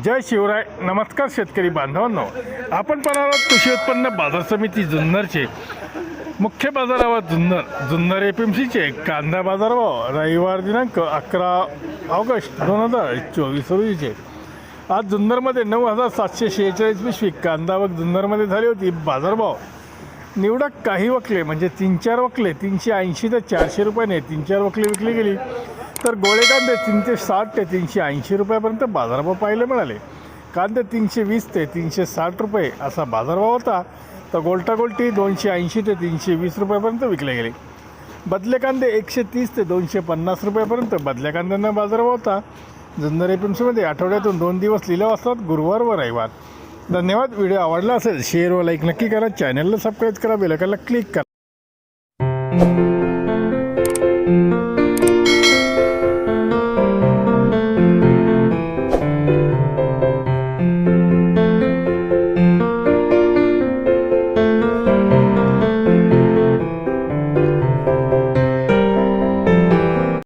जय शिवराय. नमस्कार शेतकरी बांधवांनो, आपण पाहणार आहोत कृषी उत्पन्न बाजार समिती जुन्नरचे मुख्य बाजारावर जुन्नर एपीएमसीचे कांदा बाजारभाव रविवार दिनांक 11 ऑगस्ट 2024 रोजीचे. आज जुन्नरमध्ये 9,746 पिशवी कांदा व जुन्नरमध्ये झाली होती. बाजारभाव निवडक काही वकले म्हणजे 3-4 वकले 380 ते 400 रुपयाने 3-4 वकले विकली गेली. तर गोळे कांदे 360 ते 380 रुपयापर्यंत बाजारभाव पाहायला मिळाले. कांदे 320 ते 360 रुपये असा बाजारभाव होता. तर गोल्टा गोल्टी 280 ते 320 रुपयापर्यंत विकले गेले. बदले कांदे 130 ते 250 रुपयापर्यंत बदल्या कांद्यांना बाजारभाव होता. जुन्नर एपीएमसीमध्ये आठवड्यातून 2 दिवस लिलाव असतात, गुरुवार व रविवार. धन्यवाद. व्हिडिओ आवडला असेल शेअर व लाईक नक्की करा. चॅनलला सबस्क्राईब करा, बेल आयकॉनला क्लिक करा.